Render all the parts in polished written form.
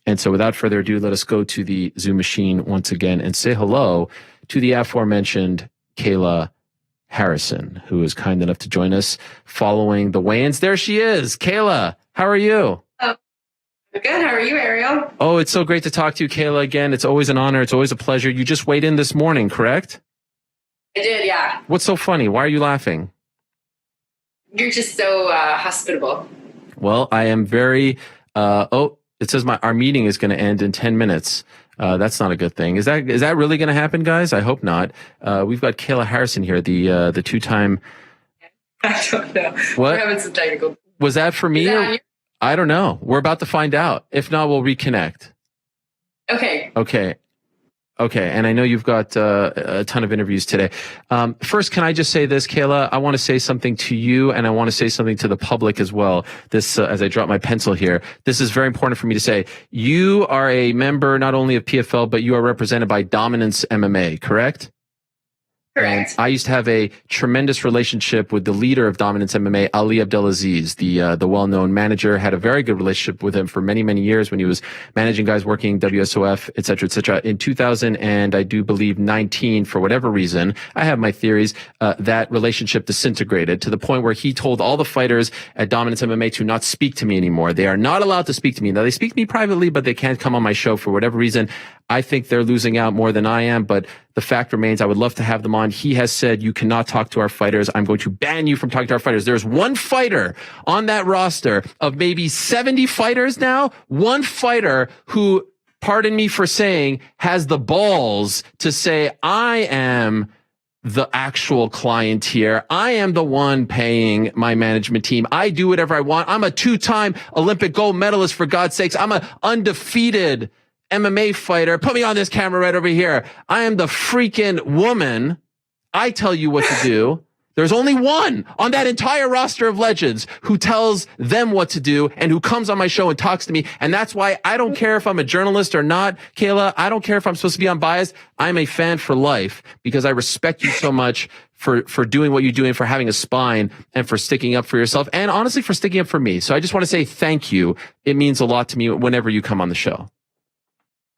And so without further ado, let us go to the Zoom machine once again and say hello to the aforementioned Kayla Harrison, who is kind enough to join us following the weigh-ins. There she is. Kayla, how are you? Oh, good. How are you, Ariel? Oh, it's so great to talk to you, Kayla, again. It's always an honor. It's always a pleasure. You just weighed in this morning, correct? I did, yeah. What's so funny? Why are you laughing? You're just so hospitable. Well, I am very... it says our meeting is going to end in 10 minutes. That's not a good thing. Is that really going to happen, guys? I hope not. We've got Kayla Harrison here, the two-time... I don't know. What? We're having some technical... Was that for me? I don't know. We're about to find out. If not, we'll reconnect. Okay. And I know you've got a ton of interviews today. First, can I just say this, Kayla? I want to say something to you, and I want to say something to the public as well. This, as I drop my pencil here, this is very important for me to say. You are a member not only of PFL, but you are represented by Dominance MMA, correct? Correct. And I used to have a tremendous relationship with the leader of Dominance MMA, Ali Abdelaziz, the well-known manager. Had a very good relationship with him for many, many years when he was managing guys working WSOF, et cetera, et cetera. In 2000 and I do believe 19, for whatever reason, I have my theories, that relationship disintegrated to the point where he told all the fighters at Dominance MMA to not speak to me anymore. They are not allowed to speak to me. Now, they speak to me privately, but they can't come on my show for whatever reason. I think they're losing out more than I am, but the fact remains I would love to have them on. He has said, you cannot talk to our fighters. I'm going to ban you from talking to our fighters. There's one fighter on that roster of maybe 70 fighters now, one fighter who, pardon me for saying, has the balls to say, I am the actual client here. I am the one paying my management team. I do whatever I want. I'm a two-time Olympic gold medalist, for God's sakes. I'm an undefeated MMA fighter. Put me on this camera right over here. I am the freaking woman. I tell you what to do. There's only one on that entire roster of legends who tells them what to do and who comes on my show and talks to me. And that's why I don't care if I'm a journalist or not, Kayla. I don't care if I'm supposed to be unbiased. I'm a fan for life because I respect you so much for doing what you're doing, for having a spine, and for sticking up for yourself, and honestly for sticking up for me. So I just want to say thank you. It means a lot to me whenever you come on the show.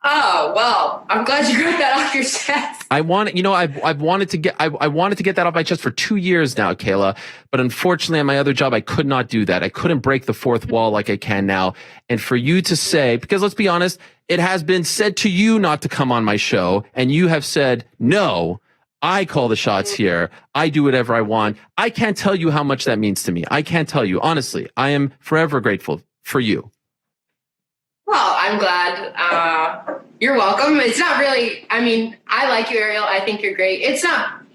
Oh, well, I'm glad you got that off your chest. I've wanted to get that off my chest for 2 years now, Kayla. But unfortunately, on my other job, I could not do that. I couldn't break the fourth wall like I can now. And for you to say, because let's be honest, it has been said to you not to come on my show, and you have said, no, I call the shots here. I do whatever I want. I can't tell you how much that means to me. I can't tell you. Honestly, I am forever grateful for you. Well, I'm glad. You're welcome. It's not really, I mean, I like you, Ariel. I think you're great.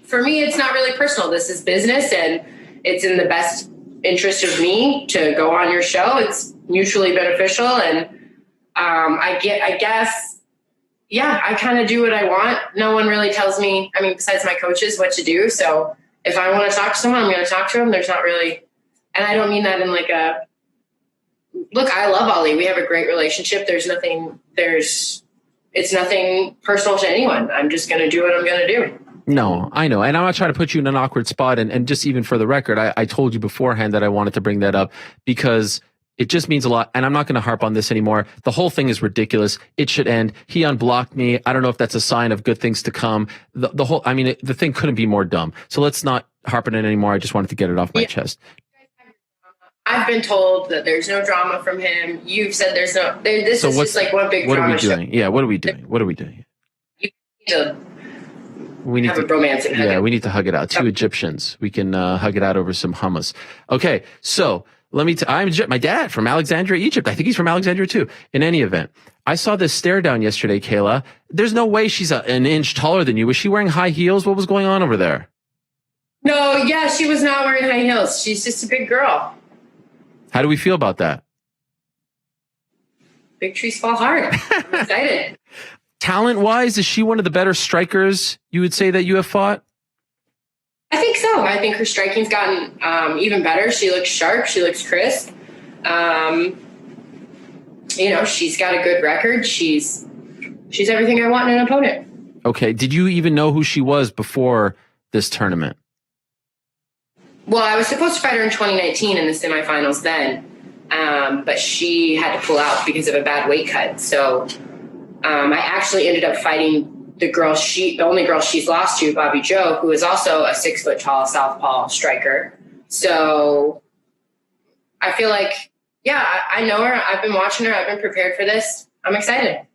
For me, it's not really personal. This is business, and it's in the best interest of me to go on your show. It's mutually beneficial. And I guess, I kind of do what I want. No one really tells me, I mean, besides my coaches, what to do. So if I want to talk to someone, I'm going to talk to them. There's not really, and I don't mean that in like a, look, I love Ali. We have a great relationship. It's nothing personal to anyone. I'm just going to do what I'm going to do. No, I know. And I'm not trying to put you in an awkward spot. And just even for the record, I told you beforehand that I wanted to bring that up because it just means a lot. And I'm not going to harp on this anymore. The whole thing is ridiculous. It should end. He unblocked me. I don't know if that's a sign of good things to come. The thing couldn't be more dumb. So let's not harp on it anymore. I just wanted to get it off my chest. I've been told that there's no drama from him. You've said there's no. This is just like one big drama. What are we doing? Yeah, what are we doing? You need to. We need have to a romance and hug it. we need to hug it out. Two Egyptians. We can hug it out over some hummus. Okay, so let me. I'm my dad from Alexandria, Egypt. I think he's from Alexandria too. In any event, I saw this stare down yesterday, Kayla. There's no way she's an inch taller than you. Was she wearing high heels? What was going on over there? No, yeah, she was not wearing high heels. She's just a big girl. How do we feel about that? Big trees fall hard. I'm excited. Talent-wise, is she one of the better strikers you would say that you have fought? I think so. I think her striking's gotten even better. She looks sharp. She looks crisp. She's got a good record. She's everything I want in an opponent. Okay. Did you even know who she was before this tournament? Well, I was supposed to fight her in 2019 in the semifinals then. but she had to pull out because of a bad weight cut. So I actually ended up fighting the only girl she's lost to, Bobby Joe, who is also a 6 foot tall southpaw striker. So I feel like, yeah, I know her. I've been watching her. I've been prepared for this. I'm excited.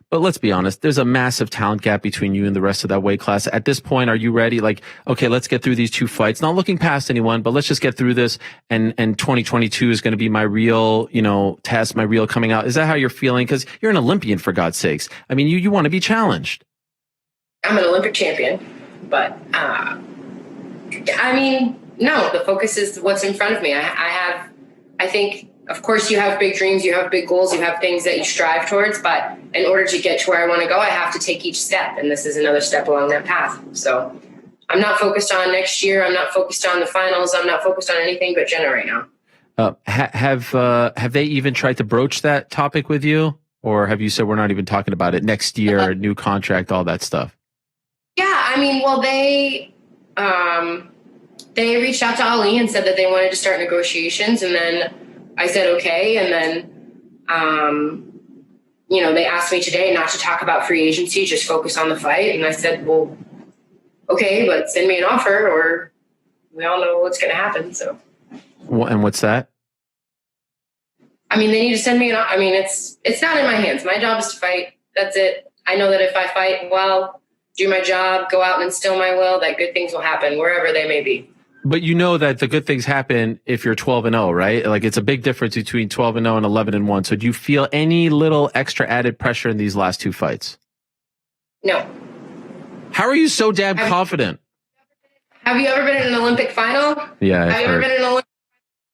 But let's be honest, there's a massive talent gap between you and the rest of that weight class. At this point, are you ready? Like, okay, let's get through these 2 fights. Not looking past anyone, but let's just get through this. And 2022 is going to be my real, test, my real coming out. Is that how you're feeling? Because you're an Olympian, for God's sakes. I mean, you want to be challenged. I'm an Olympic champion, but I mean, no, the focus is what's in front of me. I think, of course, you have big dreams, you have big goals, you have things that you strive towards, but in order to get to where I want to go, I have to take each step, and this is another step along that path. So I'm not focused on next year. I'm not focused on the finals. I'm not focused on anything but Jenna right now. Have they even tried to broach that topic with you, or have you said we're not even talking about it next year, new contract, all that stuff? Yeah, I mean, well, they reached out to Ali and said that they wanted to start negotiations, and then I said okay, and then they asked me today not to talk about free agency, just focus on the fight, and I said, well, okay, but send me an offer, or we all know what's going to happen. So, and what's that? I mean, they need to send me I mean, it's not in my hands. My job is to fight. That's it. I know that if I fight well, do my job, go out and instill my will, that good things will happen wherever they may be. But you know that the good things happen if you're 12-0, right? Like, it's a big difference between 12-0 and 11-1. So do you feel any little extra added pressure in these last 2 fights? No. How are you so damn confident? Have you ever been in an Olympic final? Yeah. Have you ever been in an Olympic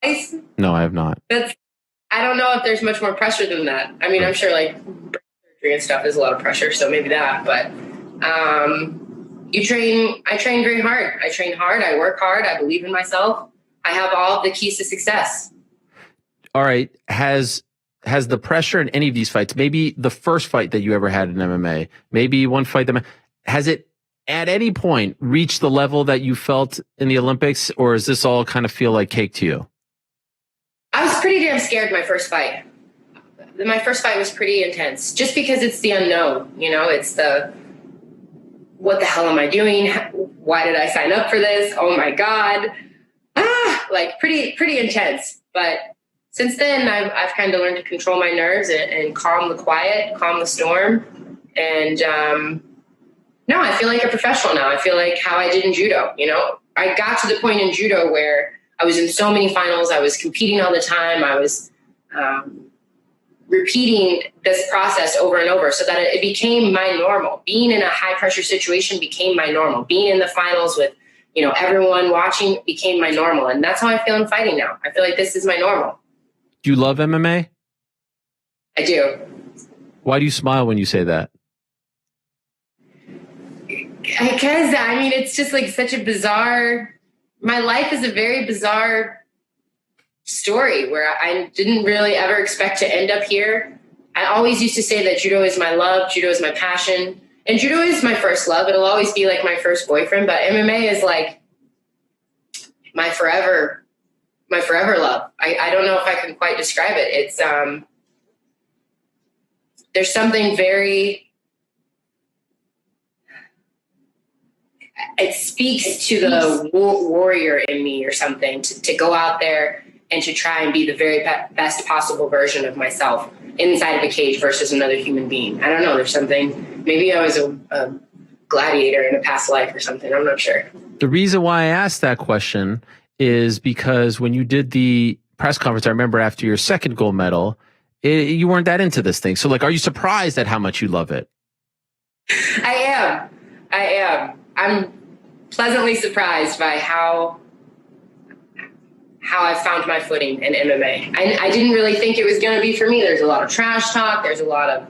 race? No, I have not. I don't know if there's much more pressure than that. I mean, I'm sure like surgery and stuff is a lot of pressure, so maybe that, but I train very hard. I train hard. I work hard. I believe in myself. I have all the keys to success. All right. Has the pressure in any of these fights, maybe the first fight that you ever had in MMA, maybe one fight has it at any point reached the level that you felt in the Olympics, or does this all kind of feel like cake to you? I was pretty damn scared my first fight. My first fight was pretty intense just because it's the unknown, it's the, what the hell am I doing? Why did I sign up for this? Oh my God. Like pretty intense. But since then I've kind of learned to control my nerves and calm the quiet, calm the storm. And, no, I feel like a professional now. I feel like how I did in judo, I got to the point in judo where I was in so many finals. I was competing all the time. I was, repeating this process over and over so that it became my normal. Being in a high pressure situation became my normal. Being in the finals with, everyone watching became my normal. And that's how I feel in fighting now. I feel like this is my normal. Do you love MMA? I do. Why do you smile when you say that? Because, it's just like such a bizarre, my life is a very bizarre story where I didn't really ever expect to end up here. I always used to say that judo is my love, judo is my passion, and judo is my first love. It'll always be like my first boyfriend, but MMA is like my forever love. I don't know if I can quite describe it. It's there's something very, it speaks to the warrior in me or something to go out there and to try and be the very best possible version of myself inside of a cage versus another human being. I don't know. There's something, maybe I was a gladiator in a past life or something. I'm not sure. The reason why I asked that question is because when you did the press conference, I remember after your second gold medal, you weren't that into this thing. So are you surprised at how much you love it? I am. I'm pleasantly surprised by how I found my footing in MMA. I didn't really think it was going to be for me. There's a lot of trash talk. There's a lot of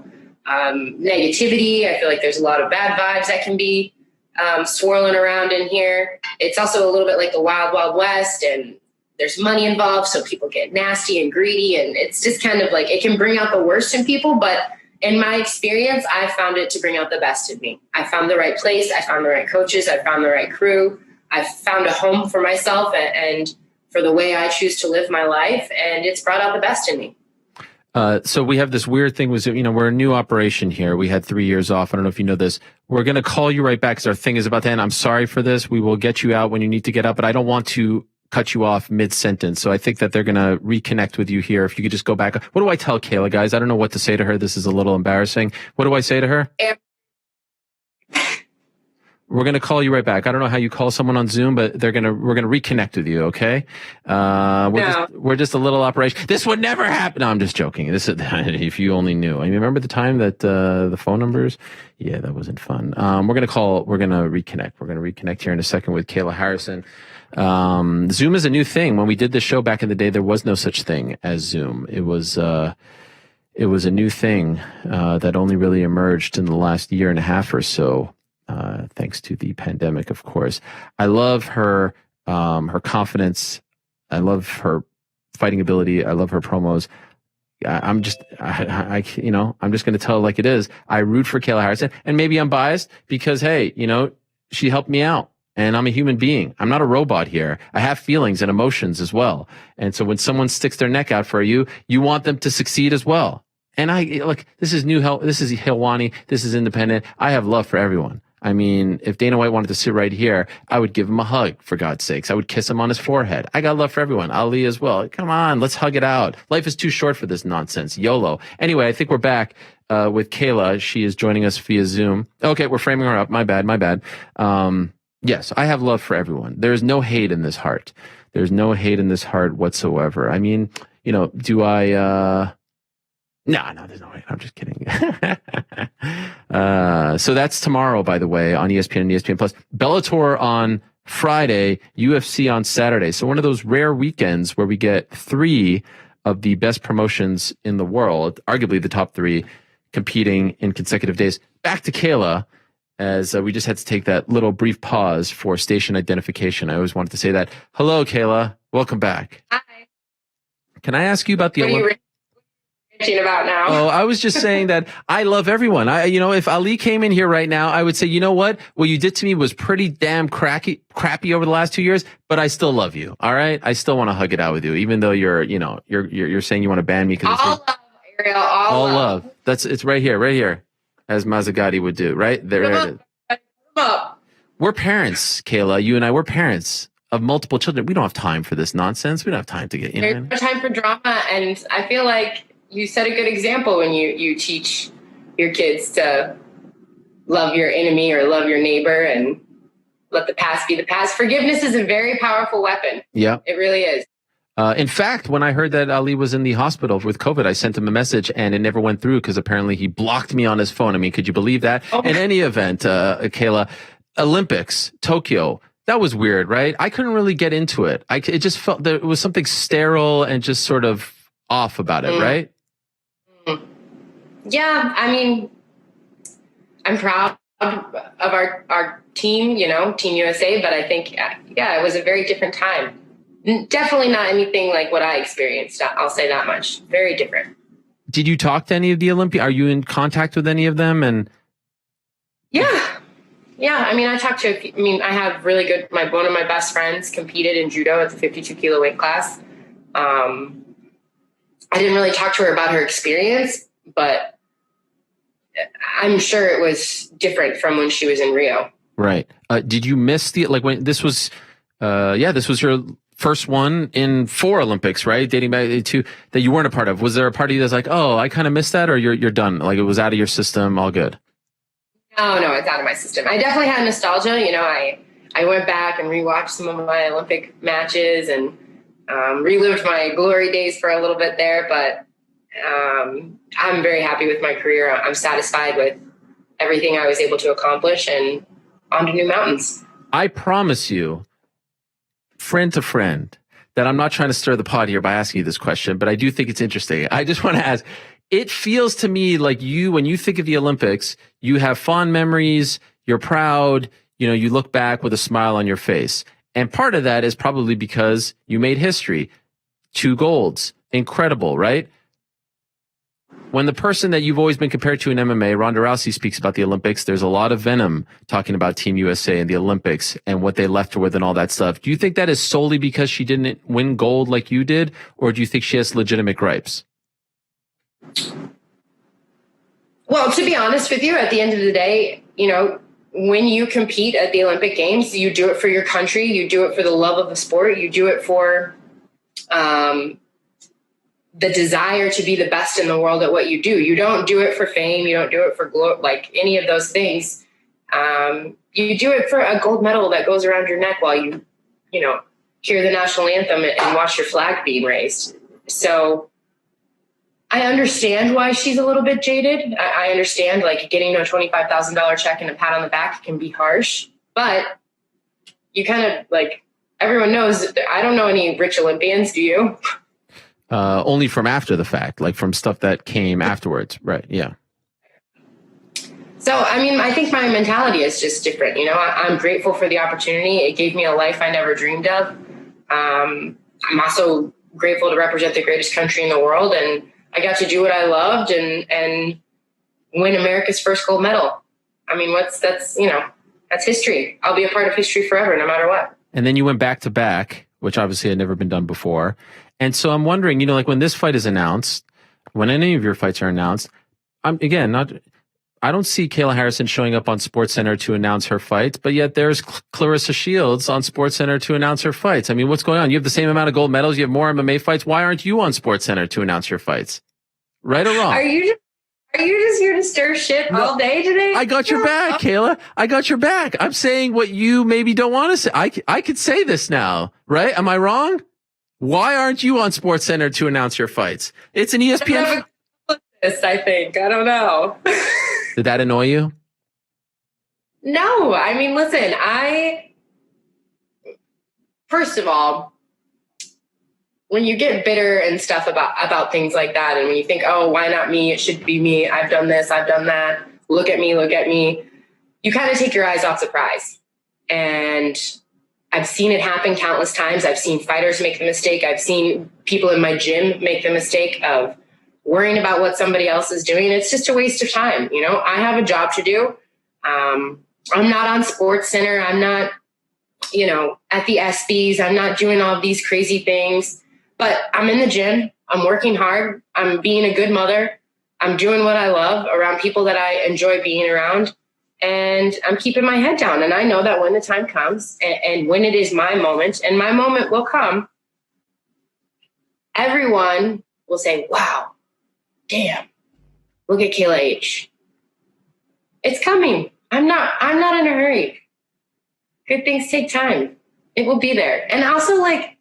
negativity. I feel like there's a lot of bad vibes that can be swirling around in here. It's also a little bit like the Wild Wild West, and there's money involved, so people get nasty and greedy, and it's just kind of like it can bring out the worst in people. But in my experience, I found it to bring out the best in me. I found the right place. I found the right coaches. I found the right crew. I found a home for myself, and for the way I choose to live my life. And it's brought out the best in me. So we have this weird thing was, we're a new operation here. We had 3 years off. I don't know if you know this. We're going to call you right back because our thing is about to end. I'm sorry for this. We will get you out when you need to get out, but I don't want to cut you off mid-sentence. So I think that they're going to reconnect with you here. If you could just go back. What do I tell Kayla, guys? I don't know what to say to her. This is a little embarrassing. What do I say to her? We're going to call you right back. I don't know how you call someone on Zoom, but we're going to reconnect with you. Okay. We're just a little operation. This would never happen. No, I'm just joking. This is, if you only knew. I mean, remember the time that, the phone numbers? Yeah, that wasn't fun. We're going to reconnect. We're going to reconnect here in a second with Kayla Harrison. Zoom is a new thing. When we did this show back in the day, there was no such thing as Zoom. It was a new thing, that only really emerged in the last year and a half or so. Thanks to the pandemic, of course. I love her confidence. I love her fighting ability. I love her promos. I'm just going to tell it like it is. I root for Kayla Harrison, and maybe I'm biased because, hey, she helped me out. And I'm a human being. I'm not a robot here. I have feelings and emotions as well. And so when someone sticks their neck out for you, you want them to succeed as well. And this is this is Helwani. This is independent. I have love for everyone. I mean, if Dana White wanted to sit right here, I would give him a hug, for God's sakes. I would kiss him on his forehead. I got love for everyone. Ali as well. Come on, let's hug it out. Life is too short for this nonsense. YOLO. Anyway, I think we're back with Kayla. She is joining us via Zoom. Okay, we're framing her up. My bad. Yes, I have love for everyone. There's no hate in this heart. There's no hate in this heart whatsoever. I mean, do I... No, there's no way. I'm just kidding. So that's tomorrow, by the way, on ESPN and ESPN Plus. Bellator on Friday, UFC on Saturday. So one of those rare weekends where we get 3 of the best promotions in the world, arguably the top 3, competing in consecutive days. Back to Kayla, as we just had to take that little brief pause for station identification. I always wanted to say that. Hello, Kayla. Welcome back. Hi. Can I ask you about the Olympics? About now. Oh, I was just saying that I love everyone. If Ali came in here right now, I would say, you know what you did to me was pretty damn crappy over the last 2 years, but I still love you. All right. I still want to hug it out with you, even though you're saying you want to ban me. All love, Ariel. All love. It's right here, as Mazzagatti would do. Right there. It is. We're parents, Kayla. You and I, we're parents of multiple children. We don't have time for this nonsense. We don't have time to get, There's no time for drama. And I feel like you set a good example when you teach your kids to love your enemy or love your neighbor and let the past be the past. Forgiveness is a very powerful weapon. Yeah, it really is. In fact, when I heard that Ali was in the hospital with COVID, I sent him a message and it never went through because apparently he blocked me on his phone. I mean, could you believe that? Oh. In any event, Kayla, Olympics, Tokyo, that was weird, right? I couldn't really get into it. It just felt there was something sterile and just sort of off about it, right? Yeah, I mean, I'm proud of our team, Team USA, but I think, it was a very different time. Definitely not anything like what I experienced. I'll say that much. Very different. Did you talk to any of the Olympians? Are you in contact with any of them? And yeah. I mean, I talked to. I have really good. One of my best friends competed in judo at the 52 kilo weight class. I didn't really talk to her about her experience, but I'm sure it was different from when she was in Rio. Right. Did you miss when this was? This was your first one in 4 Olympics, right? Dating back to that you weren't a part of. Was there a party that's like, oh, I kind of missed that, or you're done? Like it was out of your system, all good? No, it's out of my system. I definitely had nostalgia. I went back and rewatched some of my Olympic matches and relived my glory days for a little bit there, but I'm very happy with my career. I'm satisfied with everything I was able to accomplish and on to new mountains. I promise you, friend to friend, that I'm not trying to stir the pot here by asking you this question, but I do think it's interesting. I just want to ask, it feels to me like when you think of the Olympics, you have fond memories, you're proud, you look back with a smile on your face. And part of that is probably because you made history. 2 golds. Incredible, right? when the person that you've always been compared to in MMA, Ronda Rousey, speaks about the Olympics, there's a lot of venom talking about Team USA and the Olympics and what they left her with and all that stuff. Do you think that is solely because she didn't win gold like you did, or do you think she has legitimate gripes? Well, to be honest with you, at the end of the day, you know, when you compete at the Olympic Games, you do it for your country, you do it for the love of the sport, you do it for the desire to be the best in the world at what you do. You don't do it for fame, you don't do it for like any of those things. You do it for a gold medal that goes around your neck while you know, hear the national anthem and watch your flag being raised. So I understand why she's a little bit jaded. I understand, like, getting a $25,000 check and a pat on the back can be harsh, but you kind of, like, everyone knows. I don't know any rich Olympians. Do you? Only from after the fact, like from stuff that came afterwards. Right. Yeah. So, I mean, I think my mentality is just different. You know, I'm grateful for the opportunity. It gave me a life I never dreamed of. I'm also grateful to represent the greatest country in the world, and I got to do what I loved and win America's first gold medal. I mean, that's history. I'll be a part of history forever, no matter what. And then you went back to back, which obviously had never been done before. And so I'm wondering, you know, like when this fight is announced, when any of your fights are announced, I don't see Kayla Harrison showing up on SportsCenter to announce her fight, but yet there's Claressa Shields on SportsCenter to announce her fights. I mean, what's going on? You have the same amount of gold medals. You have more MMA fights. Why aren't you on SportsCenter to announce your fights? Right or wrong? Are you just here to stir shit all day today? I got your back, Kayla. I got your back. I'm saying what you maybe don't want to say. I could say this now, right? Am I wrong? Why aren't you on SportsCenter to announce your fights? It's an ESPN. I think. I don't know. Did that annoy you? No. I mean, listen, first of all, when you get bitter and stuff about things like that, and when you think, oh, why not me? It should be me. I've done this. I've done that. Look at me. You kind of take your eyes off the prize. And I've seen it happen countless times. I've seen fighters make the mistake. I've seen people in my gym make the mistake of worrying about what somebody else is doing. It's just a waste of time. You know, I have a job to do. I'm not on SportsCenter. I'm not, you know, at the ESPYs. I'm not doing all of these crazy things, but I'm in the gym. I'm working hard. I'm being a good mother. I'm doing what I love around people that I enjoy being around. And I'm keeping my head down. And I know that when the time comes and when it is my moment, and my moment will come, everyone will say, wow, damn, look at Kayla H. It's coming. I'm not in a hurry. Good things take time. It will be there. And also, like,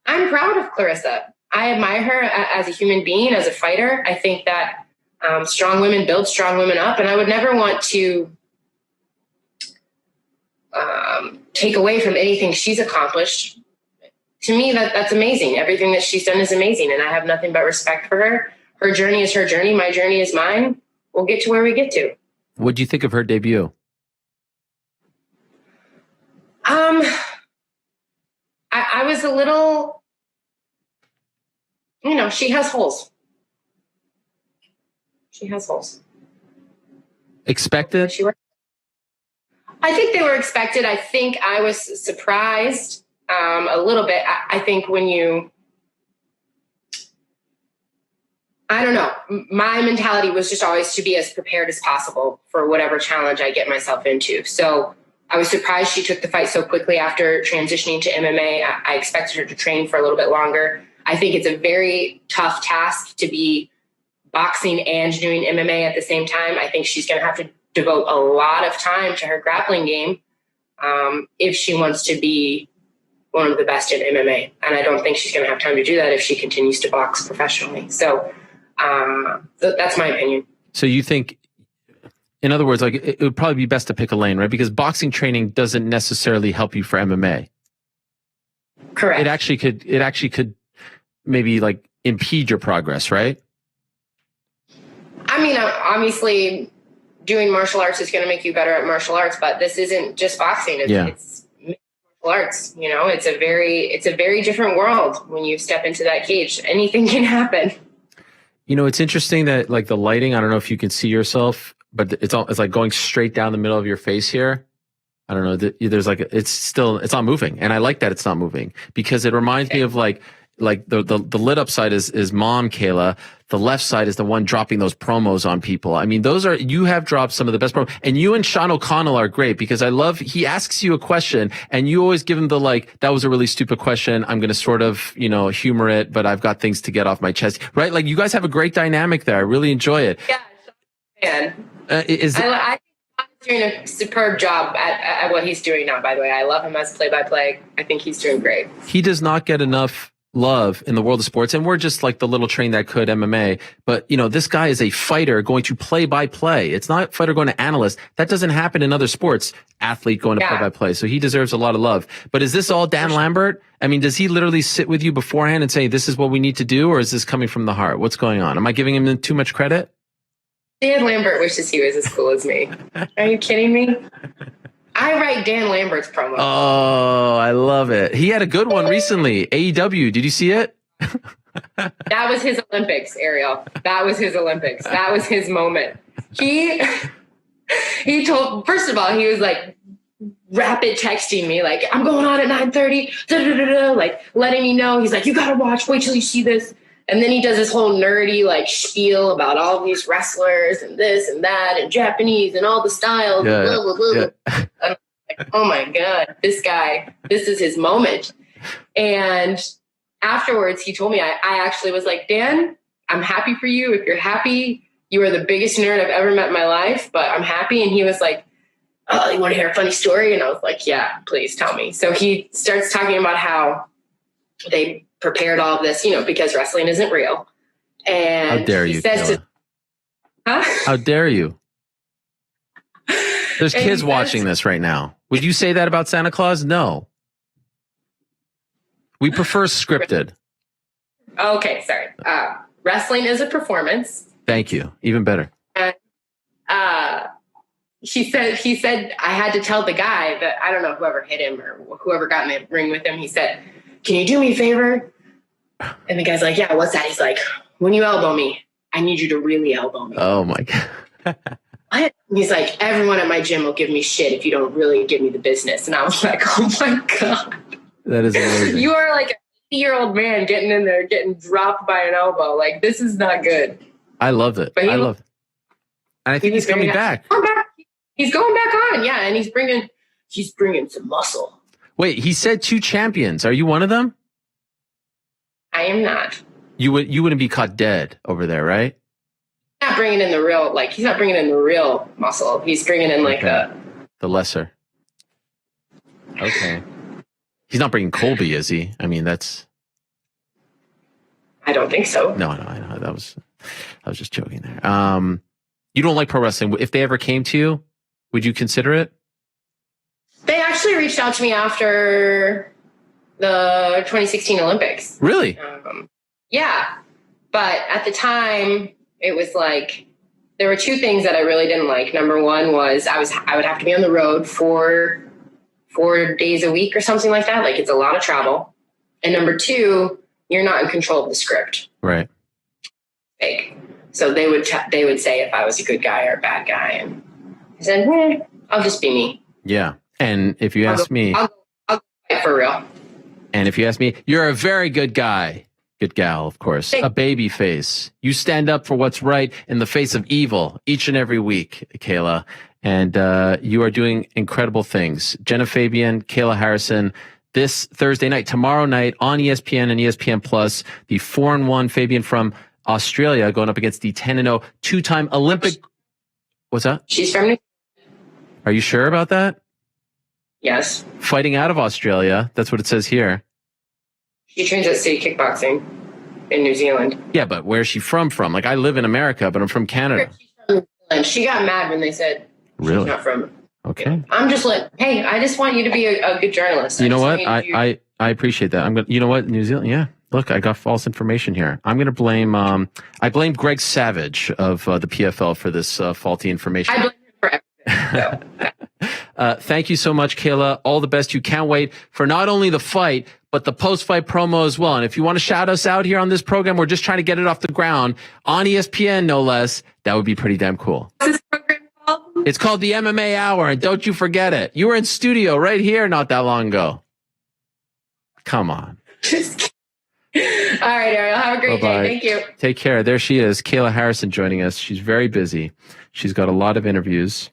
I'm proud of Claressa. I admire her as a human being, as a fighter. I think that strong women build strong women up. And I would never want to take away from anything she's accomplished. To me, that's amazing. Everything that she's done is amazing. And I have nothing but respect for her. Her journey is her journey. My journey is mine. We'll get to where we get to. What do you think of her debut? I was a little, you know, she has holes. Expected? I think they were expected. I think I was surprised a little bit. I think when I don't know, my mentality was just always to be as prepared as possible for whatever challenge I get myself into. So I was surprised she took the fight so quickly after transitioning to MMA. I expected her to train for a little bit longer. I think it's a very tough task to be boxing and doing MMA at the same time. I think she's going to have to devote a lot of time to her grappling game if she wants to be one of the best in MMA. And I don't think she's going to have time to do that if she continues to box professionally. So that's my opinion. So you think, in other words, like it would probably be best to pick a lane, right? Because boxing training doesn't necessarily help you for MMA. Correct. It actually could maybe like impede your progress, right? I mean, obviously doing martial arts is going to make you better at martial arts, but this isn't just boxing. It's martial arts. You know, it's a very different world when you step into that cage. Anything can happen. It's interesting that like the lighting, I don't know if you can see yourself, but it's like going straight down the middle of your face here. I don't know. There's like, it's not moving. And I like that it's not moving because it reminds me of like the lit up side is mom, Kayla. The left side is the one dropping those promos on people. I mean, you have dropped some of the best promos, and you and Sean O'Connell are great because he asks you a question and you always give him the like, that was a really stupid question. I'm going to sort of, humor it, but I've got things to get off my chest, right? Like you guys have a great dynamic there. I really enjoy it. Yeah. Man. I think he's doing a superb job at what he's doing now, by the way. I love him as play-by-play. I think he's doing great. He does not get enough love in the world of sports, and we're just like the little train that could MMA. But this guy is a fighter going to play by play. It's not a fighter going to analyst. That doesn't happen in other sports. Athlete going to play by play. So he deserves a lot of love. But is this all Dan Lambert? I mean, does he literally sit with you beforehand and say, this is what we need to do? Or is this coming from the heart? What's going on? Am I giving him too much credit? Dan Lambert wishes he was as cool as me. Are you kidding me? I write Dan Lambert's promo. Oh, I love it. He had a good one recently. AEW. Did you see it? That was his Olympics, Ariel. That was his Olympics. That was his moment. He told, first of all, he was like rapid texting me, like, I'm going on at 9:30, like letting me know. He's like, you got to watch. Wait till you see this. And then he does this whole nerdy like spiel about all these wrestlers and this and that and Japanese and all the styles. Yeah, blah, blah, blah. yeah. I'm like, oh my God, this guy, this is his moment. And afterwards he told me, I actually was like, Dan, I'm happy for you. If you're happy, you are the biggest nerd I've ever met in my life, but I'm happy. And he was like, oh, you want to hear a funny story? And I was like, yeah, please tell me. So he starts talking about how they prepared all of this, because wrestling isn't real. And how dare you? How dare you? There's kids watching this right now. Would you say that about Santa Claus? No. We prefer scripted. Okay, sorry. Wrestling is a performance. Thank you. Even better. And he said I had to tell the guy that, I don't know, whoever hit him or whoever got in the ring with him, he said, can you do me a favor? And the guy's like, yeah, what's that? He's like, when you elbow me, I need you to really elbow me. Oh my God. What? He's like, everyone at my gym will give me shit if you don't really give me the business. And I was like, oh my God. That is amazing. You are like a 50-year-old man getting in there, getting dropped by an elbow. Like, this is not good. I love it. I love it. And I think he's coming back. He's going back on. Yeah. And he's bringing some muscle. Wait, he said 2 champions. Are you one of them? I am not. You wouldn't be caught dead over there, right? He's not bringing in the real muscle. He's bringing in like the lesser. Okay. He's not bringing Colby, is he? I mean, that's. I don't think so. No, I know. I was just joking there. You don't like pro wrestling. If they ever came to you, would you consider it? They actually reached out to me after the 2016 Olympics. Really? Yeah. But at the time, it was like, there were 2 things that I really didn't like. Number one was I would have to be on the road for 4 days a week or something like that. Like, it's a lot of travel. And number 2, you're not in control of the script. Right. Fake. So they would say if I was a good guy or a bad guy. And I said, I'll just be me. Yeah. And if you ask me, I'll go fight for real. And if you ask me, you're a very good guy. Good gal, of course. A baby face. You stand up for what's right in the face of evil each and every week, Kayla. And you are doing incredible things. Jenna Fabian, Kayla Harrison, this Thursday night, tomorrow night on ESPN and ESPN Plus, the 4-1 Fabian from Australia going up against the 10-0 2-time Olympic. What's that? She's from New. Are you sure about that? Yes. Fighting out of Australia. That's what it says here. She trains at City Kickboxing in New Zealand. Yeah, but where's she from? Like, I live in America, but I'm from Canada. She's from New Zealand. She got mad when they said really? She's not from. Okay. I'm just like, hey, I just want you to be a good journalist. You know what? I appreciate that. You know what? New Zealand. Yeah. Look, I got false information here. I'm going to blame. I blame Greg Savage of the PFL for this faulty information. I blame him for everything. So. Thank you so much, Kayla. All the best. You can't wait for not only the fight, but the post-fight promo as well. And if you want to shout us out here on this program, we're just trying to get it off the ground on ESPN, no less. That would be pretty damn cool. What's this program called? It's called the MMA Hour, and don't you forget it. You were in studio right here not that long ago. Come on. Just kidding. All right, Ariel. Have a great Bye-bye. day. Thank you. Take care. There she is, Kayla Harrison joining us. She's very busy. She's got a lot of interviews.